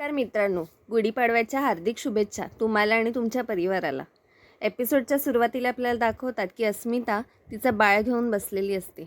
नमस्कार मित्रांनो, गुढीपाडव्याच्या हार्दिक शुभेच्छा तुम्हाला आणि तुमच्या परिवाराला. एपिसोडच्या सुरुवातीला आपल्याला दाखवतात की अस्मिता तिचं बाळ घेऊन बसलेली असते.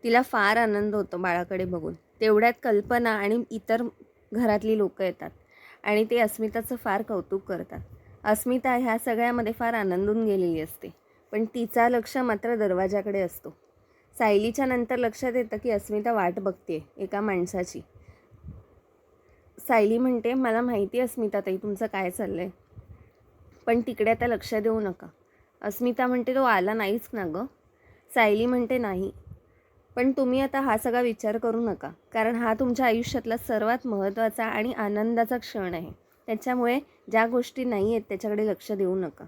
तिला फार आनंद होतो बाळाकडे बघून. तेवढ्यात कल्पना आणि इतर घरातली लोकं येतात आणि ते अस्मिताचं फार कौतुक करतात. अस्मिता ह्या सगळ्यामध्ये फार आनंदून गेलेली असते, पण तिचा लक्ष मात्र दरवाजाकडे असतो. सायलीच्या नंतर लक्षात येतं की अस्मिता वाट बघते एका माणसाची. सायली म्हणते, मला माहिती अस्मिता ताई तुमचं काय चाललं आहे, पण तिकडे आता लक्ष देऊ नका. अस्मिता म्हणते, तो आला नाहीच ना गं. सायली म्हणते, नाही, पण तुम्ही आता हा सगळा विचार करू नका, कारण हा तुमच्या आयुष्यातला सर्वात महत्त्वाचा आणि आनंदाचा क्षण आहे. त्याच्यामुळे ज्या गोष्टी नाही आहेत त्याच्याकडे लक्ष देऊ नका.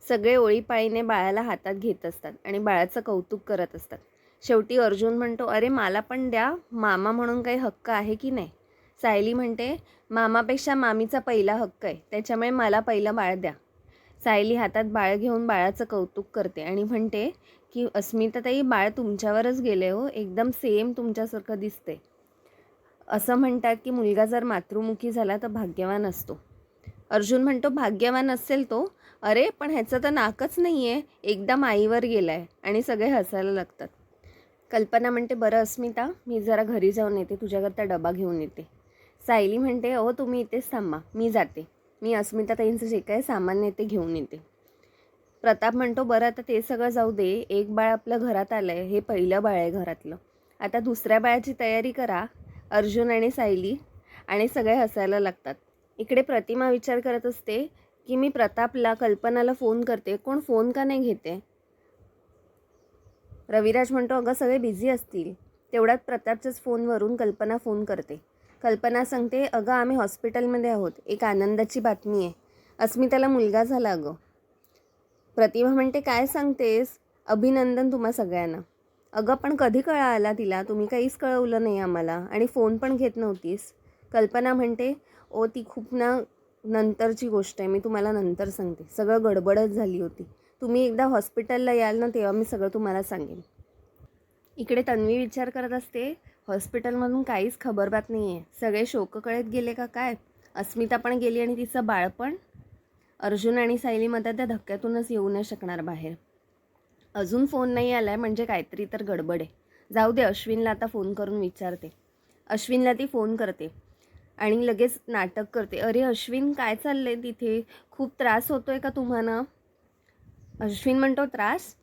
सगळे ओळीपाळीने बाळाला हातात घेत असतात आणि बाळाचं कौतुक करत असतात. शेवटी अर्जुन म्हणतो, अरे मला पण द्या, मामा म्हणून काही हक्क आहे की नाही. सायली म्हणते, मामापेक्षा मामीचा पहिला हक्क आहे, त्याच्यामुळे मला पहिलं बाळ द्या. सायली हातात बाळ घेऊन बाळाचं कौतुक करते आणि म्हणते की अस्मिताताई, बाळ तुमच्यावरच गेले हो, एकदम सेम तुमच्यासारखं दिसते. असं म्हणतात की मुलगा जर मातृमुखी झाला तर भाग्यवान असतो. अर्जुन म्हणतो, भाग्यवान असेल तो, अरे पण ह्याचं तर नाकच नाही आहे, एकदम आईवर गेला आहे. आणि सगळे हसायला लागतात. कल्पना म्हणते, बरं अस्मिता, मी जरा घरी जाऊन येते, तुझ्याकरता डबा घेऊन येते. सायली म्हणते, अहो तुम्ही इथेच थांबा, मी जाते, मी अस्मिताताईंचं जे काय सामान आहे ते घेऊन येते. प्रताप म्हणतो, बरं आता ते सगळं जाऊ दे, एक बाळ आपलं घरात आलं आहे, हे पहिलं बाळ आहे घरातलं, आता दुसऱ्या बाळाची तयारी करा. अर्जुन आणि सायली आणि सगळे हसायला लागतात. इकडे प्रतिमा विचार करत असते की मी प्रतापला, कल्पनाला फोन करते, कोण फोन का नाही घेते. रविराज म्हणतो, अगं सगळे बिझी असतील. तेवढ्यात प्रतापच्याच फोनवरून कल्पना फोन करते. कल्पना सांगते, अगं आम्ही हॉस्पिटलमध्ये आहोत, एक आनंदाची बातमी आहे, अस्मिताला मुलगा झाला अगं. प्रतिभा म्हणते, काय सांगतेस, अभिनंदन तुम्हा सगळ्यांना. अगं पण कधी कळाला तिला, तुम्ही काहीच कळवलं नाही आम्हाला आणि फोन पण घेत नव्हतीस. कल्पना म्हणते, ओ ती खूप नंतरची गोष्ट आहे, मी तुम्हाला नंतर सांगते, सगळं गडबडच झाली होती, तुम्ही एकदा हॉस्पिटलला याल ना तेव्हा मी सगळं तुम्हाला सांगेन. इकडे तन्वी विचार करत असते, हॉस्पिटलमधून काहीच खबर बात नाही आहे, सगळे शोककळेत गेले का काय. अस्मिता पण गेली आणि तिचं बाळ पण. अर्जुन आणि सायली मध्ये त्या धक्क्यातूनच येऊ नाही शकणार बाहेर. अजून फोन नाही आलाय म्हणजे काहीतरी तर गडबड आहे. जाऊ दे, अश्विनला आता फोन करून विचारते. अश्विनला ती फोन करते आणि लगेच नाटक करते, अरे अश्विन काय चाललंय तिथे, खूप त्रास होतोय का तुम्हाला. अश्विन म्हणतो, त्रास,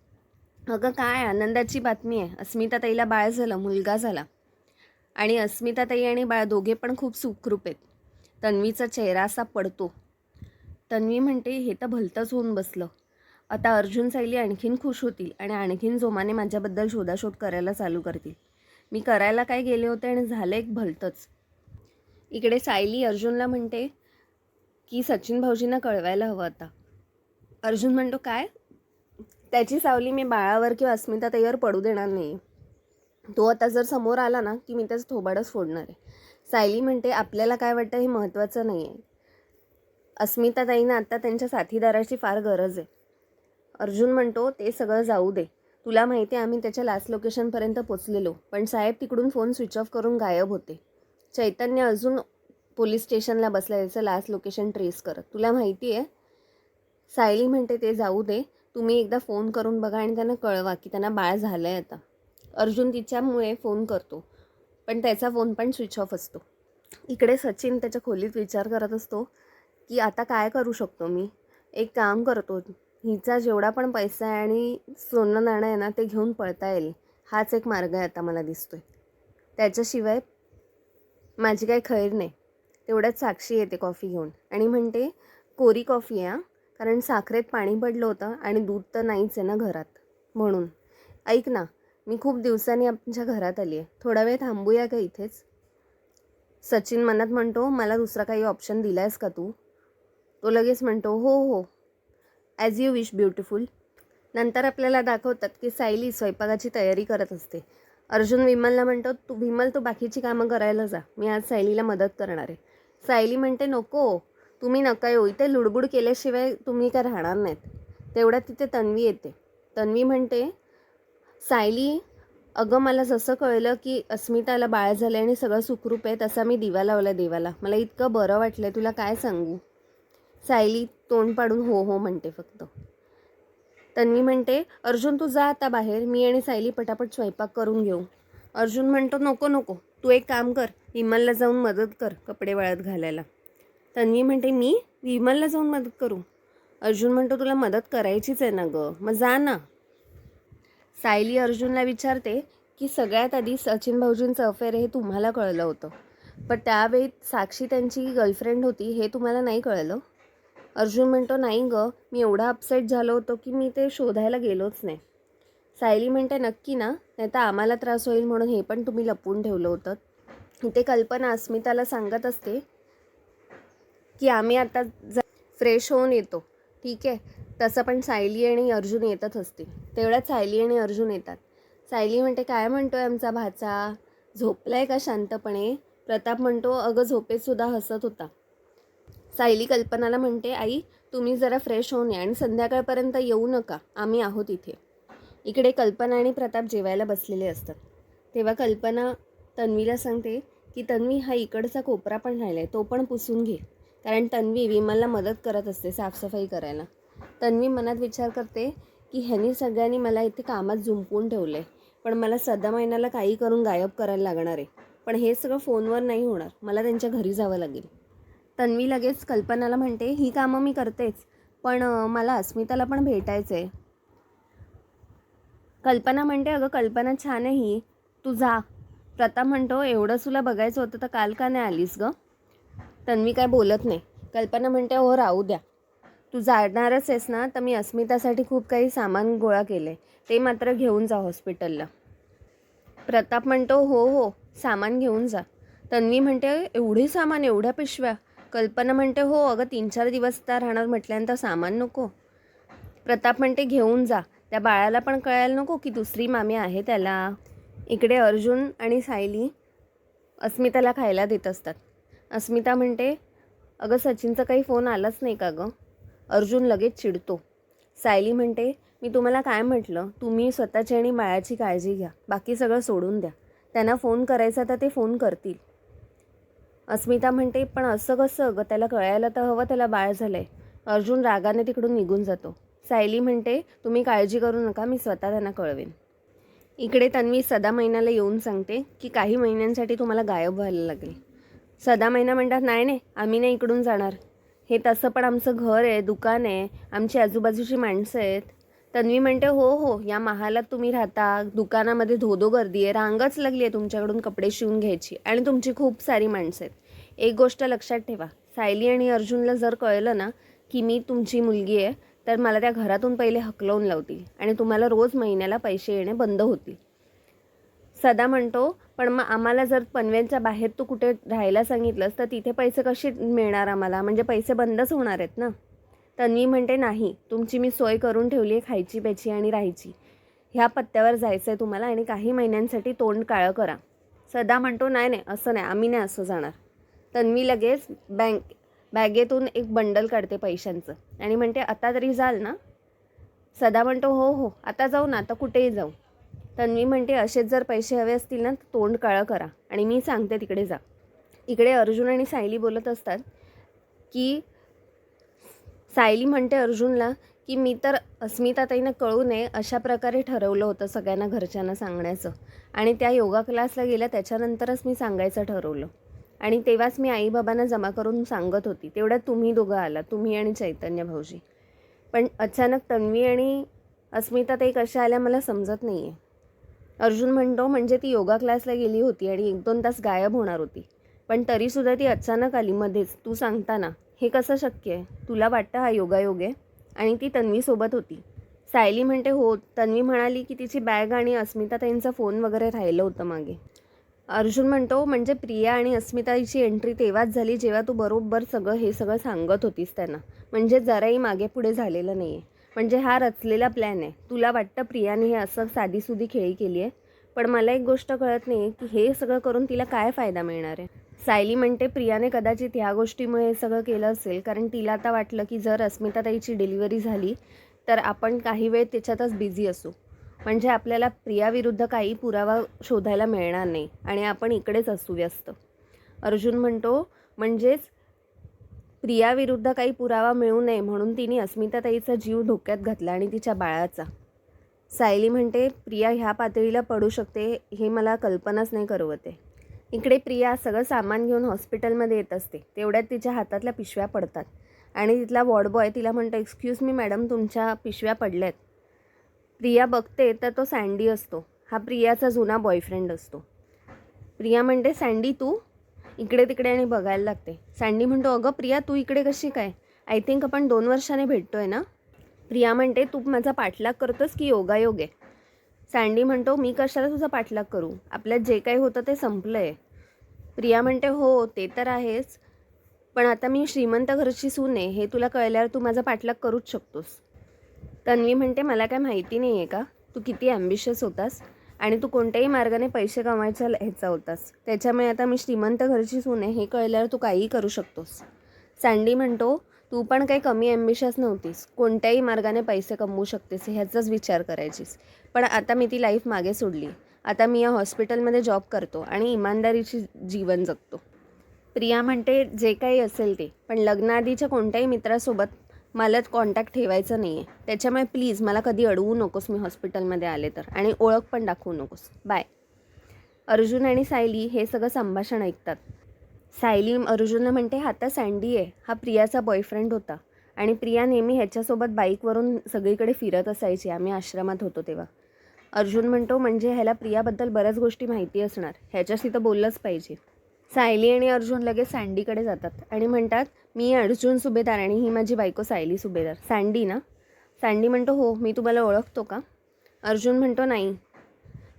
अगं काय आनंदाची बातमी आहे, अस्मिताताईला बाळ झालं, मुलगा झाला. आणि अस्मिताताई आणि बाळ दोघे पण खूप सुखरूप आहेत. तन्वीचा चेहरा असा पडतो. तन्वी म्हणते, हे तर भलतंच होऊन बसलं, आता अर्जुन सायली आणखीन खुश होतील आणि आणखीन जोमाने माझ्याबद्दल शोधाशोध करायला चालू करतील. मी करायला काय गेले होते आणि झालं एक भलतंच. इकडे सायली अर्जुनला म्हणते की सचिन भाऊजींना कळवायला हवं आता. अर्जुन म्हणतो, काय, त्याची सावली मी बाळावर किंवा अस्मिताताईवर पडू देणार नाही, तो आता जर समोर आला ना की मी त्याचं थोबाडच फोडणार आहे. सायली म्हणते, आपल्याला काय वाटतं हे महत्त्वाचं नाही आहे, अस्मिताताईंना आता त्यांच्या साथीदाराची फार गरज आहे. अर्जुन म्हणतो, ते सगळं जाऊ दे, तुला माहिती आहे आम्ही त्याच्या लास्ट लोकेशनपर्यंत पोचलेलो, पण साहेब तिकडून फोन स्विच ऑफ करून गायब होते. चैतन्य अजून पोलीस स्टेशनला बसला त्याचं लास्ट लोकेशन ट्रेस करत, तुला माहिती आहे. सायली म्हणते, ते जाऊ दे, तुम्ही एकदा फोन करून बघा आणि त्यांना कळवा की त्यांना बाळ झालं आहे आता. अर्जुन तिच्यामुळे फोन करतो, पण त्याचा फोन पण स्विच ऑफ असतो. इकडे सचिन त्याच्या खोलीत विचार करत असतो की आता काय करू शकतो मी. एक काम करतो, हिचा जेवढा पण पैसा आहे आणि सोनं नाणं आहे ना ते घेऊन पळता येईल, हाच एक मार्ग आहे आता मला दिसतोय. त्याच्याशिवाय माझी काही खैर नाही. तेवढ्यात साक्षी येते कॉफी घेऊन आणि म्हणते, कोरी कॉफी आहे, कारण साखरेत पाणी पडलं होतं आणि दूध तर नाहीच आहे ना घरात, म्हणून. ऐक ना, मी खूप दिवसांनी आमच्या घरात आली आहे, थोडा वेळ थांबूया का इथेच. सचिन मनात म्हणतो, मला दुसरा काही ऑप्शन दिला आहेस का तू. तो लगेच म्हणतो, हो हो, ॲज यू विश ब्युटिफुल. नंतर आपल्याला दाखवतात की सायली स्वयंपाकाची तयारी करत असते. अर्जुन विमलला म्हणतो, विमल तू बाकीची कामं करायला जा, मी आज सायलीला मदत करणार आहे. सायली म्हणते, नको, तुम्ही नका येऊ, इथे लुडबुड केल्याशिवाय तुम्ही काय राहणार नाहीत. तेवढ्यात तिथे तन्वी येते. तन्वी म्हणते, सायली अगं मला जसं कळलं की अस्मिताला बाळ झालं आणि सगळं सुखरूप आहे तसा मी दिवा लावला देवाला. मला इतकं बरं वाटलं तुला काय सांगू. सायली तोंड पाडून हो हो म्हणते फक्त. तन्वी म्हणते अर्जुन तू जा आता बाहेर, मी आणि सायली पटापट स्वयंपाक करून घेऊ. अर्जुन म्हणतो नको नको, तू एक काम कर, विमलला जाऊन मदत कर कपडे वाळत घालायला. तन्वी म्हणते मी विमलला जाऊन मदत करू. अर्जुन म्हणतो तुला मदत करायचीच आहे ना गं, मग जा ना. सायली अर्जुनला विचारते की सगळ्यात आधी सचिन भाऊजींचं अफेअर हे तुम्हाला कळलं होतं, पण त्यावेळी साक्षी त्यांची गर्लफ्रेंड होती हे तुम्हाला नाही कळलं. अर्जुन म्हणतो नाही गं, मी एवढा अपसेट झालो होतो की मी ते शोधायला गेलोच नाही. सायली म्हणते नक्की ना, नाही तर आम्हाला त्रास होईल म्हणून हे पण तुम्ही लपवून ठेवलं होतं. इथे कल्पना अस्मिताला सांगत असते की आम्ही आता फ्रेश होऊन येतो, ठीक आहे. तसं पण सायली आणि अर्जुन येतच असतील. तेवढ्यात सायली आणि अर्जुन येतात. सायली म्हणते काय म्हणतोय आमचा भाचा, झोपलाय का शांतपणे. प्रताप म्हणतो अगं झोपेतसुद्धा हसत होता. सायली कल्पनाला म्हणते आई तुम्ही जरा फ्रेश होऊन या आणि संध्याकाळपर्यंत येऊ नका, आम्ही आहोत इथे. इकडे कल्पना आणि प्रताप जेवायला बसलेले असतात. तेव्हा कल्पना तन्वीला सांगते की तन्वी हा इकडचा कोपरा पण राहिला आहे, तो पण पुसून घे. कारण तन्वी विमलला मदत करत असते साफसफाई करायला. तन्वी मनात विचार करते की ह्यांनी सगळ्यांनी मला इथे कामात झुंपून ठेवलं आहे, पण मला सदा महिन्याला काही करून गायब करायला लागणार आहे. पण हे सगळं फोनवर नाही होणार, मला त्यांच्या घरी जावं लागेल. तन्वी लगेच कल्पनाला म्हणते ही कामं मी करतेच, पण मला अस्मिताला पण भेटायचं आहे. कल्पना म्हणते अगं कल्पना छान आहे ही, तू जा. प्रताप म्हणतो एवढं तुला बघायचं होतं तर काल का नाही आलीस गं. तन्वी काय बोलत नाही. कल्पना म्हणते हो राहू द्या, तू जाणारच आहेस ना, तर मी अस्मितासाठी खूप काही सामान गोळा केलं आहे, ते मात्र घेऊन जा हॉस्पिटलला. प्रताप म्हणतो हो हो सामान घेऊन जा. तन्वी म्हणते एवढी सामान, एवढ्या पिशव्या. कल्पना म्हणते हो अगं 3-4 दिवस त्या राहणार म्हटल्यानंतर सामान नको. प्रताप म्हणते घेऊन जा, त्या बाळाला पण कळायला नको की दुसरी मामी आहे त्याला. इकडे अर्जुन आणि सायली अस्मिताला खायला देत असतात. अस्मिता म्हणते अगं सचिनचा काही फोन आलाच नाही का गं. अर्जुन लगेच चिडतो. सायली म्हणते मी तुम्हाला काय म्हटलं, तुम्ही स्वतःची आणि बाळाची काळजी घ्या, बाकी सगळं सोडून द्या. त्यांना फोन करायचा तर ते फोन करतील. अस्मिता म्हणते पण असं कसं गं, त्याला कळायला तर हवं त्याला बाळ झालं आहे. अर्जुन रागाने तिकडून निघून जातो. सायली म्हणते तुम्ही काळजी करू नका, मी स्वतः त्यांना कळवेन. इकडे तन्वी सदा महिन्याला येऊन सांगते की काही महिन्यांसाठी तुम्हाला गायब व्हायला लागेल. सदा महिना म्हणतात नाही नाही आम्ही नाही इकडून जाणार, हे तसं पण आमचं घर आहे, दुकान आहे, आमची आजूबाजूची माणसं आहेत. तन्वी म्हणते हो हो या महालात तुम्ही राहता, दुकानामध्ये धोधो गर्दी आहे, रांगच लागली आहे तुमच्याकडून कपडे शिवून घ्यायची आणि तुमची खूप सारी माणसं आहेत. एक गोष्ट लक्षात ठेवा, सायली आणि अर्जुनला जर कळलं ना की मी तुमची मुलगी आहे तर मला त्या घरातून पहिले हकलवून लावतील आणि तुम्हाला रोज महिन्याला पैसे येणे बंद होतील. सदा म्हणतो पण मग आम्हाला जर पनवेलच्या बाहेर तू कुठे राहायला सांगितलंस तर तिथे पैसे कसे मिळणार आम्हाला, म्हणजे पैसे बंदच होणार आहेत ना. तन्वी म्हणते नाही, तुमची मी सोय करून ठेवली आहे खायची प्यायची आणि राहायची. ह्या पत्त्यावर जायचं आहे तुम्हाला आणि काही महिन्यांसाठी तोंड काळं करा. सदा म्हणतो नाही नाही असं नाही, आम्ही नाही असं जाणार. तन्वी लगेच बॅगेतून एक बंडल काढते पैशांचं आणि म्हणते आता तरी जाल ना. सदा म्हणतो हो हो आता जाऊ ना, आता कुठेही जाऊ. तन्वी म्हणते असेच जर पैसे हवे असतील ना तर तोंड काळं करा आणि मी सांगते तिकडे जा. इकडे अर्जुन आणि सायली बोलत असतात की सायली म्हणते अर्जुनला की मी तर अस्मिताताईंना कळू नये अशा प्रकारे ठरवलं होतं सगळ्यांना घरच्यांना सांगण्याचं, आणि त्या योगा क्लासला गेल्या त्याच्यानंतरच मी सांगायचं ठरवलं आणि तेव्हाच मी आईबाबांना जमा करून सांगत होती. तेवढ्यात तुम्ही दोघं आला, तुम्ही आणि चैतन्य भाऊजी. पण अचानक तन्वी आणि अस्मिताताई कशा आल्या मला समजत नाही आहे. अर्जुन म्हणतो म्हणजे ती योगा क्लासला गेली होती आणि 1-2 तास गायब होणार होती, पण तरीसुद्धा ती अचानक आली मध्येच, तू सांगताना हे कसं शक्य आहे. तुला वाटतं हा योगायोग आहे. आणि ती तन्वीसोबत होती. सायली म्हणते हो, तन्वी म्हणाली की तिची बॅग आणि अस्मिताताईंचा फोन वगैरे राहिलं होतं मागे. अर्जुन म्हणतो म्हणजे प्रिया आणि अस्मिताची एंट्री तेव्हाच झाली जेव्हा तू बरोबर हे सगळं सांगत होतीस त्यांना, म्हणजे जराही मागे पुढे झालेलं नाही आहे. म्हणजे हा रचलेला प्लॅन आहे. तुला वाटतं प्रियाने हे असं साधीसुधी खेळी केली आहे, पण मला एक गोष्ट कळत नाही की हे सगळं करून तिला काय फायदा मिळणार आहे. सायली म्हणते प्रियाने कदाचित ह्या गोष्टीमुळे हे सगळं केलं असेल, कारण तिला आता वाटलं की जर अस्मिताताईची डिलिव्हरी झाली तर आपण काही वेळ त्याच्यातच बिझी असू. म्हणजे आपल्याला प्रियाविरुद्ध काही पुरावा शोधायला मिळणार नाही आणि आपण इकडेच असू व्यस्त. अर्जुन म्हणतो म्हणजेच प्रियाविरुद्ध काही पुरावा मिळू नये म्हणून तिने अस्मिताताईचा जीव धोक्यात घातला आणि तिच्या बाळाचा. सायली म्हणते प्रिया ह्या पातळीला पडू शकते हे मला कल्पनाच नाही करवते. इकडे प्रिया सगळं सामान घेऊन हॉस्पिटलमध्ये येत असते. तेवढ्यात तिच्या हातातल्या पिशव्या पडतात आणि तिथला वॉर्ड बॉय तिला म्हणतो एक्सक्यूज मी मॅडम, तुमच्या पिशव्या पडल्यात. प्रिया बघते तर तो सँडी असतो. हा प्रियाचा जुना बॉयफ्रेंड असतो. प्रिया म्हणते सँडी तू इकडे तिकडे आणि बघायला लागते. सँडी म्हणतो अगं प्रिया तू इकडे कशी काय? आय थिंक आपण 2 वर्षाने भेटतोय ना? प्रिया म्हणते तू माझा पाठलाग करतोस की योगायोग आहे? सँडी म्हणतो मी कशाला तुझा पाठलाग करू, आपल्यात जे काही होतं ते संपलं आहे. प्रिया म्हणते हो ते तर आहेच, पण आता मी श्रीमंत घरची सून आहे हे तुला कळल्यावर तू माझा पाठलाग करूच शकतोस. तन्वी म्हणते मला काय माहिती नाही आहे का तू किती ॲम्बिशियस होतास आणि तू कोणत्याही मार्गाने पैसे कमवायचा ह्याचा होतास, त्याच्यामुळे आता मी श्रीमंत घरची सून आहे हे कळल्यावर तू काहीही करू शकतोस. सँडी म्हणतो तू पण काही कमी ॲम्बिशियस नव्हतीस, कोणत्याही मार्गाने पैसे कमवू शकतेस ह्याचाच विचार करायचीस, पण आता मी ती लाईफ मागे सोडली. आता मी या हॉस्पिटलमध्ये जॉब करतो आणि इमानदारीची जीवन जगतो. प्रिया म्हणते जे काही असेल ते, पण लग्नाआधीच्या कोणत्याही मित्रासोबत मला कॉन्टॅक्ट ठेवायचा नाही आहे, त्याच्यामुळे प्लीज मला कधी अडवू नकोस मी हॉस्पिटलमध्ये आले तर, आणि ओळख पण दाखवू नकोस, बाय. अर्जुन आणि सायली हे सगळं संभाषण ऐकतात. सायली अर्जुनला म्हणते हा आता सँडी आहे, हा प्रियाचा बॉयफ्रेंड होता आणि प्रिया नेहमी ह्याच्यासोबत बाईकवरून सगळीकडे फिरत असायची आम्ही आश्रमात होतो तेव्हा. अर्जुन म्हणतो म्हणजे ह्याला प्रियाबद्दल बऱ्याच गोष्टी माहिती असणार, ह्याच्याशी तर बोललंच पाहिजे. सायली आणि अर्जुन लगेच सँडीकडे जातात आणि म्हणतात मी अर्जुन सुभेदार आणि ही माझी बायको सायली सुभेदार. सँडी ना? सँडी म्हणतो हो, मी तुम्हाला ओळखतो का? अर्जुन म्हणतो नाही,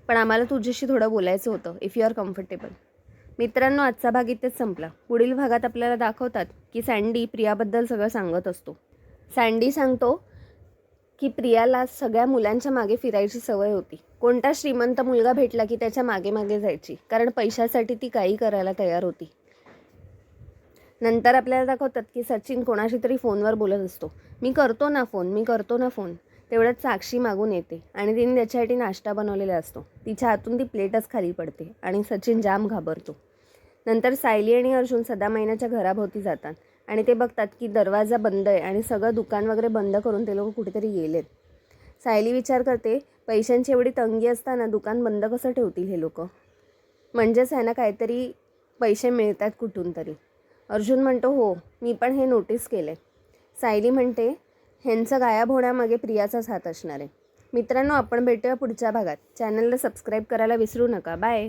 पण आम्हाला तुझ्याशी थोडं बोलायचं होतं, इफ यू आर कम्फर्टेबल. मित्रांनो, आजचा भाग इथेच संपला. पुढील भागात आपल्याला दाखवतात की सँडी प्रियाबद्दल सगळं सांगत असतो. सँडी सांगतो की प्रियाला सगळ्या मुलांच्या मागे फिरायची सवय होती. कोणता श्रीमंत मुलगा भेटला की त्याच्या मागे मागे जायची, कारण पैशासाठी ती काही करायला तयार होती. नंतर आपल्याला दाखवतात की सचिन कोणाशी तरी फोनवर बोलत असतो, मी करतो ना फोन. तेवढ्यात साक्षी मागून येते आणि तिने त्याच्यासाठी नाश्ता बनवलेला असतो. तिच्या हातून ती प्लेटच खाली पडते आणि सचिन जाम घाबरतो. नंतर सायली आणि अर्जुन सदामयनाच्या घराभोवती जातात आणि ते बघतात की दरवाजा बंद आहे आणि सगळं दुकान वगैरे बंद करून ते लोक कुठेतरी गेलेत. सायली विचार करते पैशांची एवढी तंगी असताना दुकान बंद कसं ठेवतील हे लोक, म्हणजेच ह्यांना काहीतरी पैसे मिळतात कुठून तरी. अर्जुन म्हणतो हो, मी पण हे नोटीस केलं आहे. सायली म्हणते ह्यांचं गायब होण्यामागे प्रियाचाच हात असणार आहे. मित्रांनो, आपण भेटूया पुढच्या भागात. चॅनलला सबस्क्राईब करायला विसरू नका. बाय.